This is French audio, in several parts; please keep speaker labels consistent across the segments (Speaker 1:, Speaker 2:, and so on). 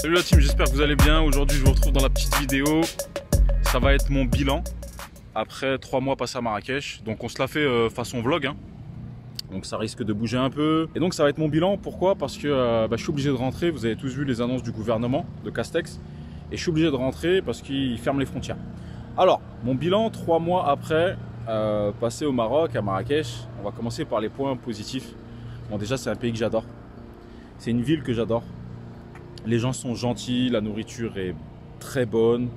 Speaker 1: Salut la team, j'espère que vous allez bien. Aujourd'hui je vous retrouve dans la petite vidéo. Ça va être mon bilan après 3 mois passés à Marrakech. Donc on se l'a fait façon vlog hein. Donc ça risque de bouger un peu. Et donc ça va être mon bilan, pourquoi? Parce que je suis obligé de rentrer. Vous avez tous vu les annonces du gouvernement de Castex. Et je suis obligé de rentrer parce qu'il ferme les frontières. Alors, mon bilan 3 mois après, passé au Maroc, à Marrakech. On va commencer par les points positifs. Bon, déjà c'est un pays que j'adore. C'est une ville que j'adore. Les gens sont gentils, la nourriture est très bonne.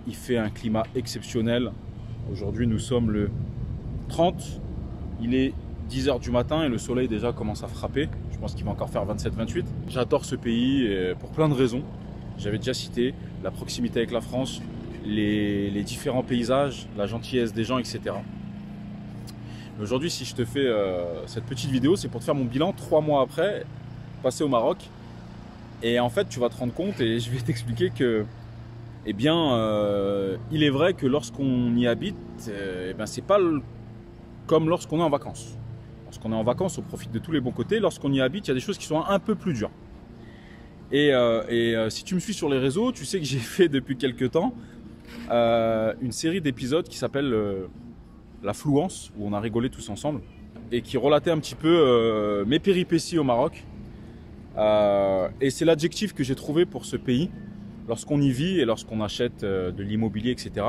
Speaker 1: Il fait un climat exceptionnel. Aujourd'hui nous sommes le 30. Il est 10 h du matin et le soleil déjà commence à frapper. Je pense qu'il va encore faire 27-28. J'adore ce pays pour plein de raisons. J'avais déjà cité la proximité avec la France, les différents paysages, la gentillesse des gens, etc. Aujourd'hui, si je te fais cette petite vidéo, c'est pour te faire mon bilan 3 mois après, passé au Maroc. Et en fait, tu vas te rendre compte et je vais t'expliquer que, eh bien, il est vrai que lorsqu'on y habite, c'est pas comme lorsqu'on est en vacances. Lorsqu'on est en vacances, on profite de tous les bons côtés. Lorsqu'on y habite, il y a des choses qui sont un peu plus dures. Et si tu me suis sur les réseaux, tu sais que j'ai fait depuis quelques temps une série d'épisodes qui s'appelle La Flouance, où on a rigolé tous ensemble et qui relatait un petit peu mes péripéties au Maroc. Et c'est l'adjectif que j'ai trouvé pour ce pays lorsqu'on y vit et lorsqu'on achète de l'immobilier, etc.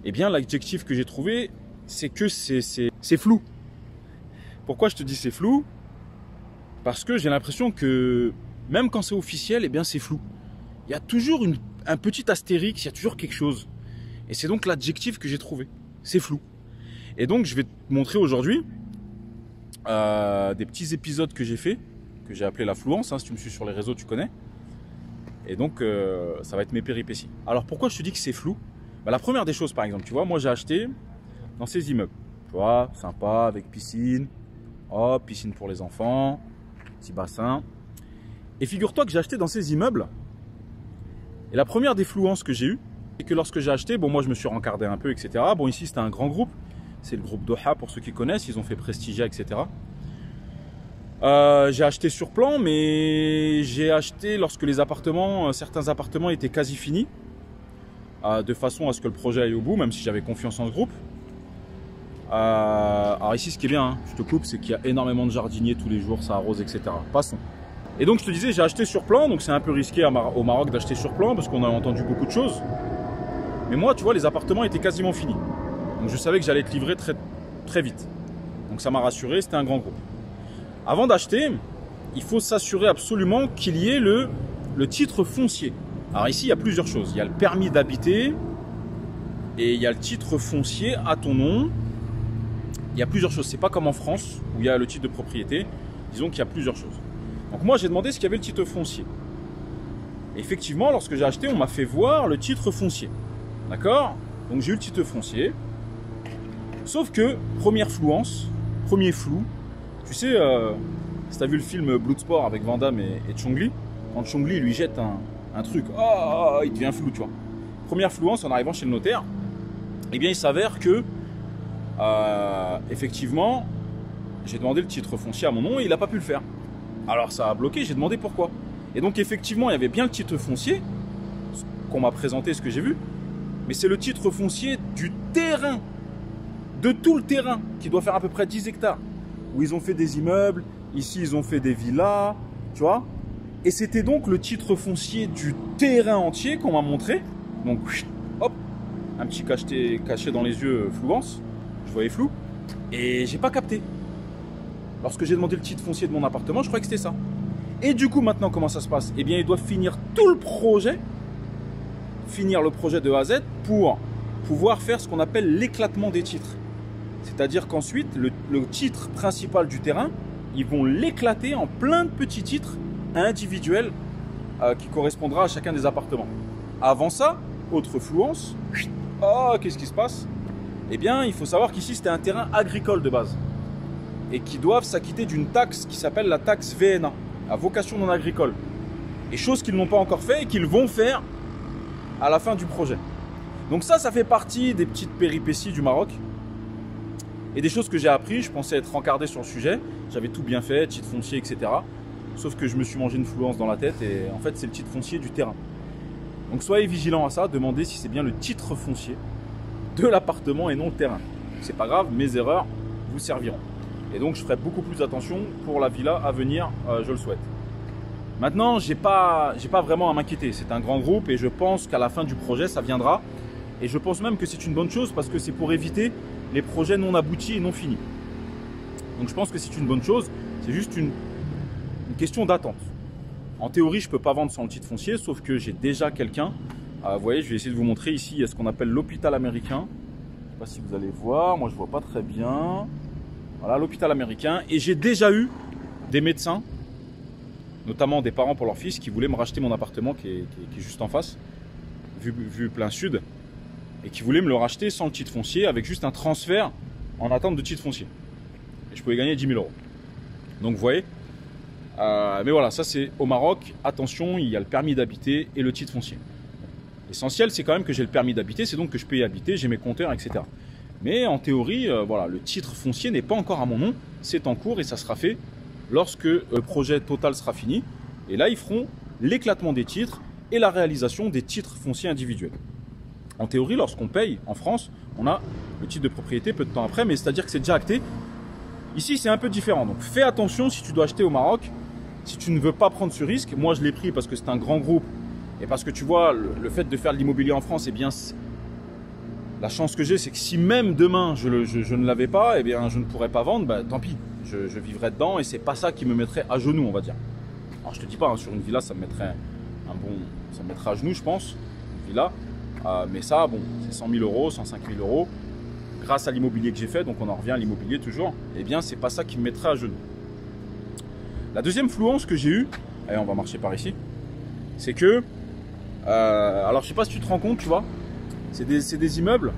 Speaker 1: Eh bien, l'adjectif que j'ai trouvé, c'est que c'est flou. Pourquoi je te dis c'est flou? Parce que j'ai l'impression que même quand c'est officiel, eh bien c'est flou. Il y a toujours un petit astérix, il y a toujours quelque chose. Et c'est donc l'adjectif que j'ai trouvé. C'est flou. Et donc je vais te montrer aujourd'hui des petits épisodes que j'ai fait, que j'ai appelé La Flouance. Hein, si tu me suis sur les réseaux, tu connais. Et donc ça va être mes péripéties. Alors pourquoi je te dis que c'est flou? La première des choses, par exemple, tu vois, moi j'ai acheté dans ces immeubles. Tu vois, sympa, avec piscine. Oh, piscine pour les enfants, petit bassin. Et figure-toi que j'ai acheté dans ces immeubles. Et la première des flouances que j'ai eues, c'est que lorsque j'ai acheté, bon, moi je me suis rencardé un peu, etc. Bon, ici c'était un grand groupe. C'est le groupe Doha pour ceux qui connaissent. Ils ont fait Prestigia, etc. J'ai acheté sur plan, mais j'ai acheté lorsque les appartements, certains appartements étaient quasi finis. De façon à ce que le projet aille au bout, même si j'avais confiance en ce groupe. Alors ici ce qui est bien, hein, je te coupe, c'est qu'il y a énormément de jardiniers tous les jours, ça arrose, etc. Passons. Et donc je te disais, j'ai acheté sur plan, donc c'est un peu risqué au Maroc d'acheter sur plan parce qu'on a entendu beaucoup de choses. Mais moi, tu vois, les appartements étaient quasiment finis. Donc je savais que j'allais être livré très vite. Donc ça m'a rassuré, c'était un grand groupe. Avant d'acheter, il faut s'assurer absolument qu'il y ait le titre foncier. Alors ici, il y a plusieurs choses. Il y a le permis d'habiter et il y a le titre foncier à ton nom. Il y a plusieurs choses. C'est pas comme en France où il y a le titre de propriété. Disons qu'il y a plusieurs choses. Donc moi, j'ai demandé ce qu'il y avait le titre foncier. Et effectivement, lorsque j'ai acheté, on m'a fait voir le titre foncier. D'accord? Donc j'ai eu le titre foncier. Sauf que, première flouance, premier flou. Tu sais, si tu as vu le film Bloodsport avec Van Damme et Chong Li, quand Chong Li lui jette un truc, il devient flou, tu vois. Première flouance en arrivant chez le notaire, eh bien il s'avère que effectivement, j'ai demandé le titre foncier à mon nom et il n'a pas pu le faire. Alors ça a bloqué, j'ai demandé pourquoi. Et donc effectivement, il y avait bien le titre foncier qu'on m'a présenté, ce que j'ai vu, mais c'est le titre foncier du terrain, de tout le terrain, qui doit faire à peu près 10 hectares, où ils ont fait des immeubles, ici ils ont fait des villas, tu vois. Et c'était donc le titre foncier du terrain entier qu'on m'a montré. Donc, hop, un petit caché dans les yeux, flouance. Je voyais flou. Et j'ai pas capté. Lorsque j'ai demandé le titre foncier de mon appartement, je croyais que c'était ça. Et du coup, maintenant, comment ça se passe? Eh bien, ils doivent finir tout le projet. Finir le projet de A à Z pour pouvoir faire ce qu'on appelle l'éclatement des titres. C'est-à-dire qu'ensuite, le titre principal du terrain, ils vont l'éclater en plein de petits titres individuel qui correspondra à chacun des appartements. Avant ça, autre flouance, qu'est-ce qui se passe? Eh bien, il faut savoir qu'ici, c'était un terrain agricole de base et qui doivent s'acquitter d'une taxe qui s'appelle la taxe VNA, à vocation non agricole. Et chose qu'ils n'ont pas encore fait et qu'ils vont faire à la fin du projet. Donc ça fait partie des petites péripéties du Maroc et des choses que j'ai appris. Je pensais être encardé sur le sujet, j'avais tout bien fait, titre foncier, etc. sauf que je me suis mangé une flouance dans la tête et en fait c'est le titre foncier du terrain. Donc soyez vigilants à ça, demandez si c'est bien le titre foncier de l'appartement et non le terrain. C'est pas grave, mes erreurs vous serviront. Et donc je ferai beaucoup plus attention pour la villa à venir, je le souhaite. Maintenant, j'ai pas vraiment à m'inquiéter. C'est un grand groupe et je pense qu'à la fin du projet, ça viendra. Et je pense même que c'est une bonne chose parce que c'est pour éviter les projets non aboutis et non finis. Donc je pense que c'est une bonne chose. C'est juste une question d'attente. En théorie, je ne peux pas vendre sans le titre foncier, sauf que j'ai déjà quelqu'un. Vous voyez, je vais essayer de vous montrer ici. Il y a ce qu'on appelle l'hôpital américain. Je ne sais pas si vous allez voir. Moi, je ne vois pas très bien. Voilà, l'hôpital américain. Et j'ai déjà eu des médecins, notamment des parents pour leur fils, qui voulaient me racheter mon appartement qui est juste en face, vu plein sud, et qui voulaient me le racheter sans le titre foncier, avec juste un transfert en attente de titre foncier. Et je pouvais gagner 10 000 €. Donc vous voyez, mais voilà, ça c'est au Maroc. Attention, il y a le permis d'habiter et le titre foncier. L'essentiel, c'est quand même que j'ai le permis d'habiter, c'est donc que je peux y habiter, j'ai mes compteurs, etc. Mais en théorie, voilà, le titre foncier n'est pas encore à mon nom, c'est en cours et ça sera fait lorsque le projet total sera fini. Et là, ils feront l'éclatement des titres et la réalisation des titres fonciers individuels. En théorie, lorsqu'on paye en France, on a le titre de propriété peu de temps après, mais c'est-à-dire que c'est déjà acté. Ici, c'est un peu différent. Donc, fais attention si tu dois acheter au Maroc, si tu ne veux pas prendre ce risque. Moi, je l'ai pris parce que c'est un grand groupe et parce que tu vois, le fait de faire de l'immobilier en France, eh bien, la chance que j'ai, c'est que si même demain, je ne l'avais pas, eh bien, je ne pourrais pas vendre, bah, tant pis. Je vivrais dedans et c'est pas ça qui me mettrait à genoux, on va dire. Alors, je te dis pas, hein, sur une villa, ça me mettrait ça me mettrait à genoux, je pense, une villa. Mais ça, bon, c'est 100 000 €, 105 000 €. Grâce à l'immobilier que j'ai fait, donc on en revient à l'immobilier toujours, eh bien c'est pas ça qui me mettrait à genoux. La deuxième flouance que j'ai eue, allez on va marcher par ici, c'est que, alors je sais pas si tu te rends compte, tu vois, c'est des immeubles,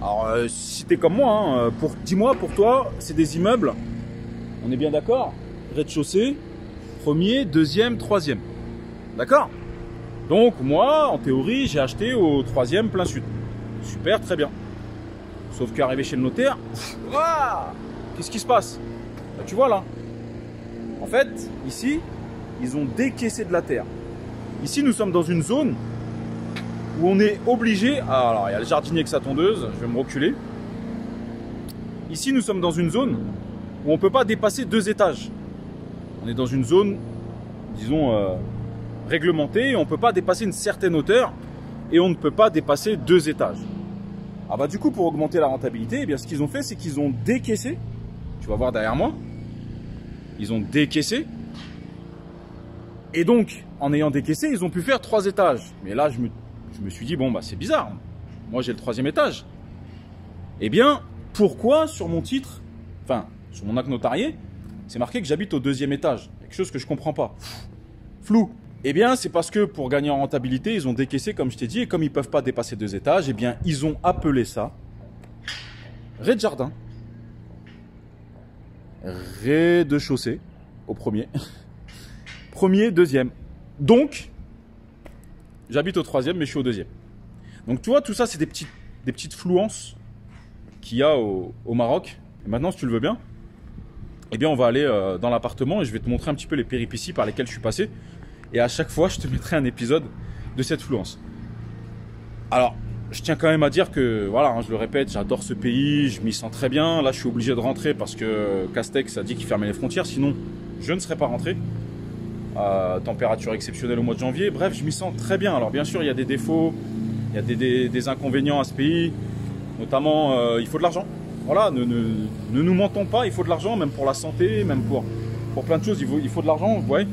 Speaker 1: alors si t'es comme moi, hein, dis-moi pour toi, c'est des immeubles, on est bien d'accord, rez-de-chaussée, premier, deuxième, troisième, d'accord? Donc moi, en théorie, j'ai acheté au troisième plein sud, super, très bien. Sauf qu'arrivé chez le notaire, qu'est-ce qui se passe? Bah, tu vois là, en fait, ici, ils ont décaissé de la terre. Ici, nous sommes dans une zone où on est obligé... Alors, il y a le jardinier avec sa tondeuse, je vais me reculer. Ici, nous sommes dans une zone où on ne peut pas dépasser 2 étages. On est dans une zone, disons, réglementée, et on ne peut pas dépasser une certaine hauteur, et on ne peut pas dépasser 2 étages. Ah bah du coup, pour augmenter la rentabilité, eh bien, ce qu'ils ont fait, c'est qu'ils ont décaissé. Tu vas voir derrière moi. Ils ont décaissé. Et donc, en ayant décaissé, ils ont pu faire 3 étages. Mais là, je me suis dit, bon, bah c'est bizarre. Moi, j'ai le 3e étage. Eh bien, pourquoi sur mon titre, enfin, sur mon acte notarié, c'est marqué que j'habite au 2e étage? Quelque chose que je comprends pas. Flou. Eh bien, c'est parce que pour gagner en rentabilité, ils ont décaissé, comme je t'ai dit, et comme ils ne peuvent pas dépasser 2 étages, eh bien, ils ont appelé ça rez-de-jardin, rez-de-chaussée, au premier, premier, deuxième. Donc, j'habite au 3e, mais je suis au 2e. Donc, tu vois, tout ça, c'est des petites flouances qu'il y a au Maroc. Et maintenant, si tu le veux bien, eh bien, on va aller dans l'appartement et je vais te montrer un petit peu les péripéties par lesquelles je suis passé. Et à chaque fois, je te mettrai un épisode de cette flouance. Alors, je tiens quand même à dire que, voilà, hein, je le répète, j'adore ce pays, je m'y sens très bien. Là, je suis obligé de rentrer parce que Castex a dit qu'il fermait les frontières. Sinon, je ne serais pas rentré. Température exceptionnelle au mois de janvier. Bref, je m'y sens très bien. Alors, bien sûr, il y a des défauts, il y a des inconvénients à ce pays. Notamment, il faut de l'argent. Voilà, ne nous mentons pas, il faut de l'argent, même pour la santé, même pour plein de choses, il faut de l'argent, vous voyez.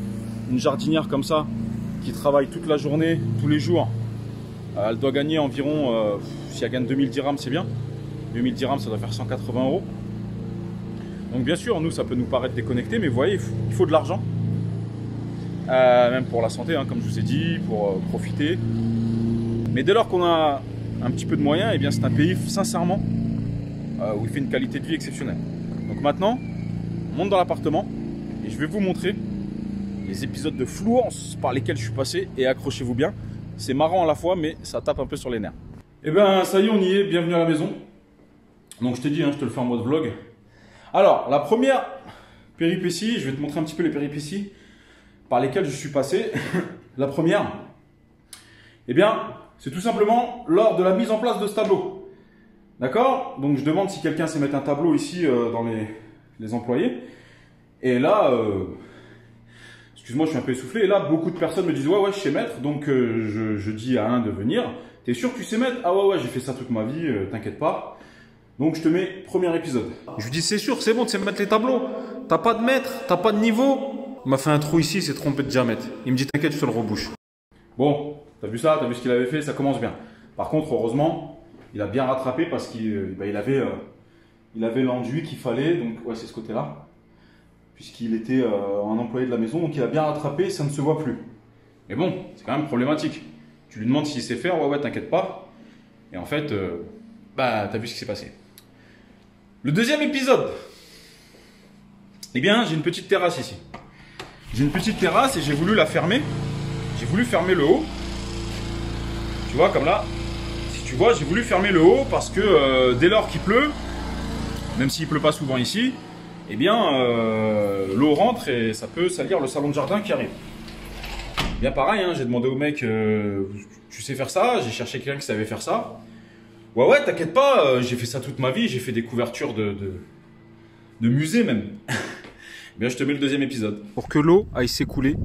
Speaker 1: Une jardinière comme ça, qui travaille toute la journée, tous les jours, elle doit gagner environ, si elle gagne 2000 dirhams, c'est bien. 2000 dirhams, ça doit faire 180 €. Donc bien sûr, nous, ça peut nous paraître déconnecté, mais vous voyez, il faut de l'argent. Même pour la santé, hein, comme je vous ai dit, pour profiter. Mais dès lors qu'on a un petit peu de moyens, eh bien c'est un pays, sincèrement, où il fait une qualité de vie exceptionnelle. Donc maintenant, on monte dans l'appartement et je vais vous montrer les épisodes de flouance par lesquels je suis passé et accrochez-vous bien. C'est marrant à la fois, mais ça tape un peu sur les nerfs. Et ben ça y est, on y est, bienvenue à la maison. Donc je t'ai dit, hein, je te le fais en mode vlog. Alors, la première péripétie, je vais te montrer un petit peu les péripéties. par lesquelles je suis passé. La première, eh bien, c'est tout simplement lors de la mise en place de ce tableau. D'accord? Donc, je demande si quelqu'un sait mettre un tableau ici dans les employés. Et là, excuse-moi, je suis un peu essoufflé. Et là, beaucoup de personnes me disent, ouais, je sais mettre. Donc, je dis à un de venir. T'es sûr que tu sais mettre? Ah ouais, j'ai fait ça toute ma vie, t'inquiète pas. Donc, je te mets premier épisode. Je lui dis, c'est sûr, c'est bon, tu sais mettre les tableaux. T'as pas de mètre, t'as pas de niveau. Il m'a fait un trou ici, il s'est trompé de diamètre. Il me dit, t'inquiète, je te le rebouche. Bon, t'as vu ça, t'as vu ce qu'il avait fait, ça commence bien. Par contre, heureusement, il a bien rattrapé parce qu'il avait l'enduit qu'il fallait. Donc, ouais, c'est ce côté-là. Puisqu'il était un employé de la maison, donc il a bien rattrapé, ça ne se voit plus. Mais bon, c'est quand même problématique. Tu lui demandes s'il sait faire, ouais, t'inquiète pas. Et en fait, t'as vu ce qui s'est passé. Le deuxième épisode. Eh bien, j'ai une petite terrasse ici. J'ai une petite terrasse et j'ai voulu la fermer. J'ai voulu fermer le haut. Tu vois, comme là. Si tu vois, j'ai voulu fermer le haut parce que dès lors qu'il pleut, même s'il pleut pas souvent ici, eh bien, l'eau rentre et ça peut salir le salon de jardin qui arrive. Bien pareil, hein, j'ai demandé au mec, tu sais faire ça? J'ai cherché quelqu'un qui savait faire ça. Ouais, t'inquiète pas, j'ai fait ça toute ma vie, j'ai fait des couvertures de musée même. Bien, je te mets le deuxième épisode. Pour que l'eau aille s'écouler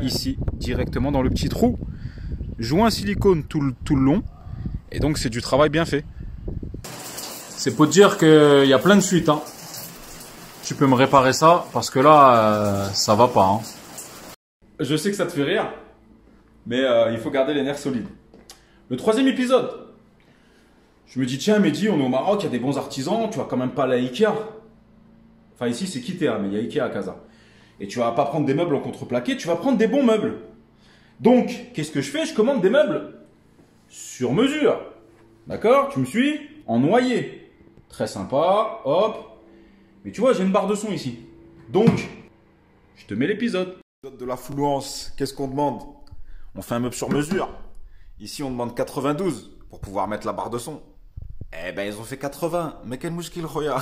Speaker 1: ici, directement dans le petit trou. Joint silicone tout le long. Et donc, c'est du travail bien fait. C'est pour te dire qu'il y a plein de fuites. Hein. Tu peux me réparer ça parce que là, ça va pas. Hein. Je sais que ça te fait rire, mais il faut garder les nerfs solides. Le troisième épisode. Je me dis, tiens, Mehdi, on est au Maroc, il y a des bons artisans, tu vas quand même pas aller à Ikea. Enfin, ici, c'est Kitea, mais il y a Ikea à Casa. Et tu vas pas prendre des meubles en contreplaqué, tu vas prendre des bons meubles. Donc, qu'est-ce que je fais? Je commande des meubles sur mesure. D'accord? Tu me suis? En noyer. Très sympa, hop. Mais tu vois, j'ai une barre de son ici. Donc, je te mets l'épisode.
Speaker 2: De l'affluence, qu'est-ce qu'on demande? On fait un meuble sur mesure. Ici, on demande 92 pour pouvoir mettre la barre de son. Eh ben, ils ont fait 80. Mais quel mouchkil, Khoya.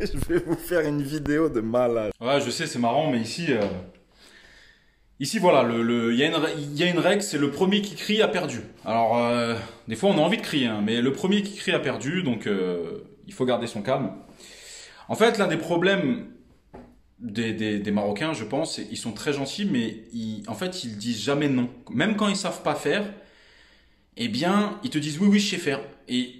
Speaker 2: Je vais vous faire une vidéo de malade.
Speaker 1: Ouais, je sais, c'est marrant, mais ici... Ici, voilà, il y a une règle, c'est le premier qui crie a perdu. Alors, des fois, on a envie de crier, hein, mais le premier qui crie a perdu, donc il faut garder son calme. En fait, l'un des problèmes des Marocains, je pense, ils sont très gentils, mais en fait, ils disent jamais non. Même quand ils savent pas faire, eh bien, ils te disent oui, je sais faire. Et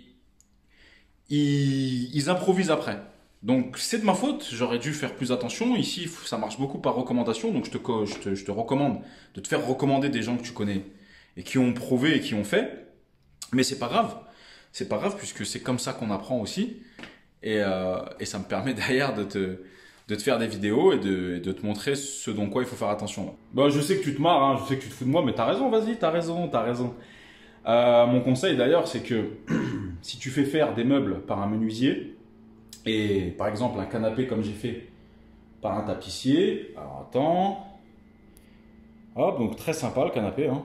Speaker 1: ils improvisent après. Donc, c'est de ma faute, j'aurais dû faire plus attention. Ici, ça marche beaucoup par recommandation, donc je te recommande de te faire recommander des gens que tu connais et qui ont prouvé et qui ont fait. Mais c'est pas grave. C'est pas grave puisque c'est comme ça qu'on apprend aussi. Et ça me permet derrière de te faire des vidéos et de te montrer ce dont quoi il faut faire attention. Bon, je sais que tu te marres, hein, je sais que tu te fous de moi, mais t'as raison, vas-y, t'as raison. Mon conseil d'ailleurs, c'est que si tu fais faire des meubles par un menuisier, et par exemple un canapé comme j'ai fait par un tapissier, alors attends, hop, donc très sympa le canapé, hein.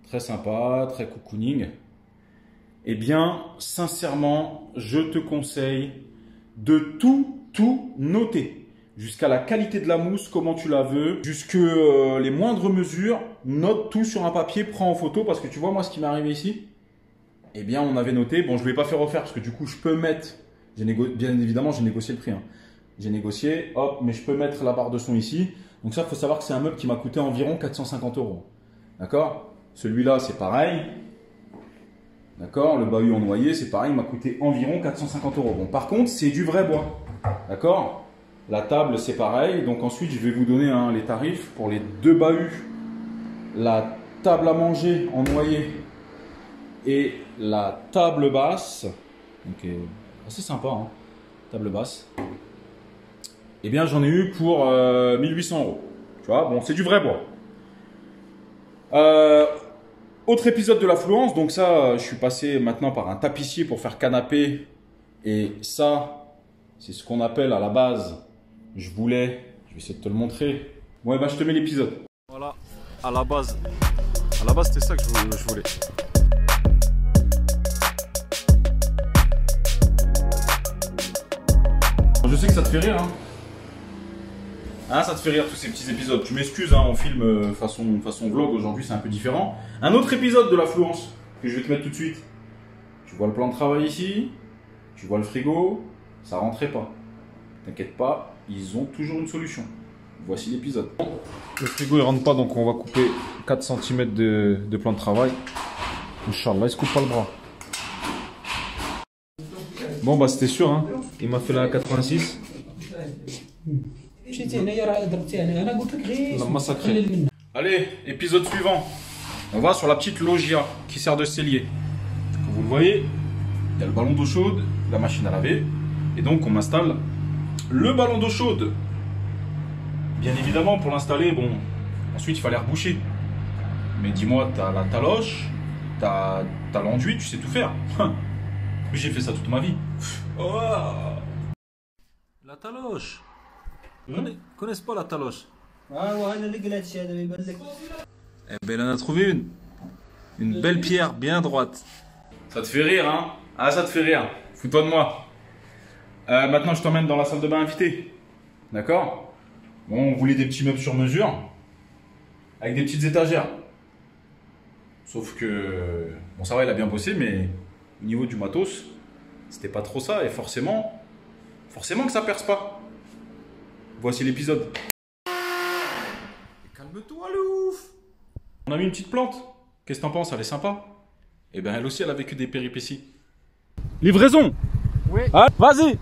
Speaker 1: Très sympa, très cocooning. Eh bien, sincèrement, je te conseille de tout noter. Jusqu'à la qualité de la mousse, comment tu la veux, jusque les moindres mesures, note tout sur un papier, prends en photo, parce que tu vois, moi, ce qui m'est arrivé ici, eh bien, on avait noté, bon, je ne vais pas faire refaire, parce que du coup, je peux mettre, bien évidemment, j'ai négocié le prix, hein. J'ai négocié, hop, mais je peux mettre la barre de son ici. Donc ça, il faut savoir que c'est un meuble qui m'a coûté environ 450 €. D'accord? Celui-là, c'est pareil. D'accord? Le bahut en noyer, c'est pareil, il m'a coûté environ 450 €. Bon, par contre, c'est du vrai bois. D'accord? La table, c'est pareil. Donc ensuite, je vais vous donner les tarifs pour les deux bahuts. La table à manger en noyer et la table basse. Donc, assez sympa, hein? Table basse. Eh bien, j'en ai eu pour 1800 €. Tu vois, bon, c'est du vrai bois. Autre épisode de l'affluence. Donc ça, je suis passé maintenant par un tapissier pour faire canapé. Et ça, c'est ce qu'on appelle à la base, je vais essayer de te le montrer. Bon, ben, je te mets l'épisode. Voilà, à la base, c'était ça que je voulais. Je sais que ça te fait rire, hein. Hein, ça te fait rire tous ces petits épisodes. Tu m'excuses, hein, on filme façon vlog. Aujourd'hui, c'est un peu différent. Un autre épisode de l'affluence que je vais te mettre tout de suite. Tu vois le plan de travail ici. Tu vois le frigo. Ça rentrait pas. T'inquiète pas, ils ont toujours une solution. Voici l'épisode. Le frigo il rentre pas, donc on va couper 4 cm de plan de travail. Inch'Allah, il se coupe pas le bras. Bon bah c'était sûr, hein. Il m'a fait la 86. On a massacré. Allez, épisode suivant. On va sur la petite loggia qui sert de cellier. Comme vous le voyez, il y a le ballon d'eau chaude, la machine à laver. Et donc on installe le ballon d'eau chaude. Bien évidemment, pour l'installer, bon, ensuite il fallait reboucher. Mais dis-moi, t'as la taloche, t'as l'enduit, tu sais tout faire. J'ai fait ça toute ma vie. Oh, la taloche. Connaissent pas la taloche? Eh ben, il en a trouvé une. Une belle pierre bien droite. Ça te fait rire, hein? Ah, ça te fait rire. Fous-toi de moi. Maintenant, je t'emmène dans la salle de bain invitée. D'accord? Bon, on voulait des petits meubles sur mesure. Avec des petites étagères. Sauf que... Bon, ça va, il a bien bossé, mais... Au niveau du matos, c'était pas trop ça. Et forcément que ça perce pas. Voici l'épisode. Calme-toi, le ouf. On a mis une petite plante. Qu'est-ce que t'en penses? Elle est sympa. Et ben elle aussi, elle a vécu des péripéties. Livraison. Oui. Ah, vas-y.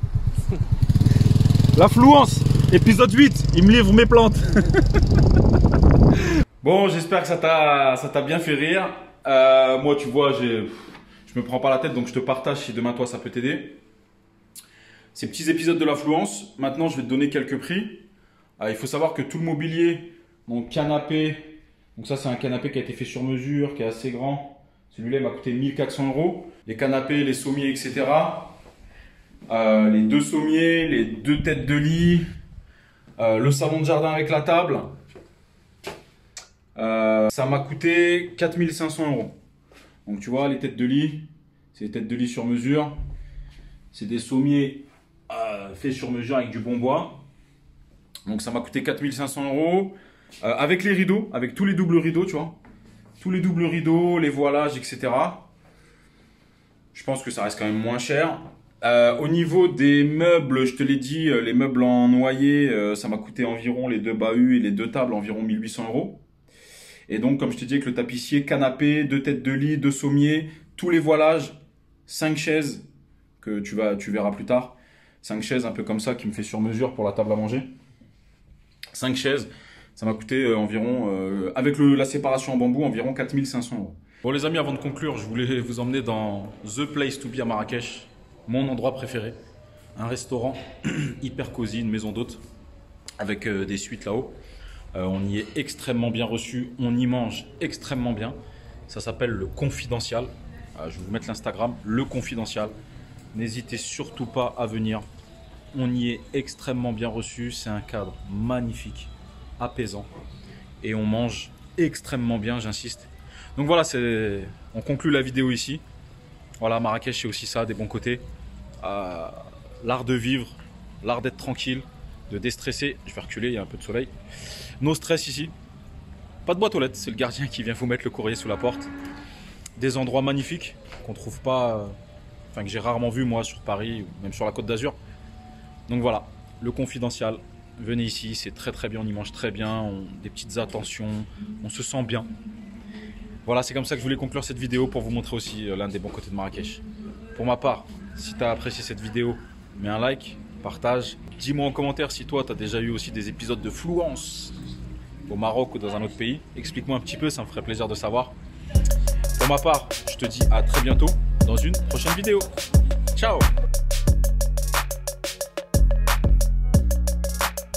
Speaker 1: L'affluence. Épisode 8. Il me livre mes plantes. Bon, j'espère que ça t'a bien fait rire. Moi, tu vois, je me prends pas la tête, donc je te partage si demain, toi, ça peut t'aider. Ces petits épisodes de l'affluence. Maintenant, je vais te donner quelques prix. Il faut savoir que tout le mobilier, donc canapé, donc ça, c'est un canapé qui a été fait sur mesure, qui est assez grand. Celui-là, il m'a coûté 1400 €. Les canapés, les sommiers, etc. Les 2 sommiers, les 2 têtes de lit, le salon de jardin avec la table. Ça m'a coûté 4500 €. Donc tu vois, les têtes de lit, c'est des têtes de lit sur mesure. C'est des sommiers faits sur mesure avec du bon bois. Donc ça m'a coûté 4500 €. Avec les rideaux, avec tous les doubles rideaux, tu vois. Tous les doubles rideaux, les voilages, etc. Je pense que ça reste quand même moins cher. Au niveau des meubles, je te l'ai dit, les meubles en noyer, ça m'a coûté environ, les 2 bahuts et les 2 tables, environ 1800 €. Et donc, comme je te dis, avec le tapissier, canapé, 2 têtes de lit, 2 sommiers, tous les voilages, 5 chaises, que tu verras plus tard. 5 chaises un peu comme ça, qui me fait sur mesure pour la table à manger. 5 chaises, ça m'a coûté environ, avec la séparation en bambou, environ 4500 €. Bon les amis, avant de conclure, je voulais vous emmener dans The Place to Be à Marrakech, mon endroit préféré. Un restaurant hyper cosy, une maison d'hôte, avec des suites là-haut. On y est extrêmement bien reçu, on y mange extrêmement bien. Ça s'appelle Le Confidential. Je vais vous mettre l'Instagram, Le Confidential. N'hésitez surtout pas à venir. On y est extrêmement bien reçu. C'est un cadre magnifique, apaisant. Et on mange extrêmement bien, j'insiste. Donc voilà, on conclut la vidéo ici. Voilà, Marrakech, c'est aussi ça, des bons côtés. L'art de vivre, l'art d'être tranquille, de déstresser. Je vais reculer, il y a un peu de soleil. No stress ici. Pas de boîte aux lettres, c'est le gardien qui vient vous mettre le courrier sous la porte. Des endroits magnifiques qu'on trouve pas, enfin que j'ai rarement vu moi sur Paris ou même sur la Côte d'Azur. Donc voilà, Le Confidential. Venez ici, c'est très très bien, on y mange très bien, des petites attentions, on se sent bien. Voilà, c'est comme ça que je voulais conclure cette vidéo pour vous montrer aussi l'un des bons côtés de Marrakech. Pour ma part, si tu as apprécié cette vidéo, mets un like, partage. Dis-moi en commentaire si toi, tu as déjà eu aussi des épisodes de Fluence au Maroc ou dans un autre pays. Explique-moi un petit peu, ça me ferait plaisir de savoir. Pour ma part, je te dis à très bientôt dans une prochaine vidéo. Ciao!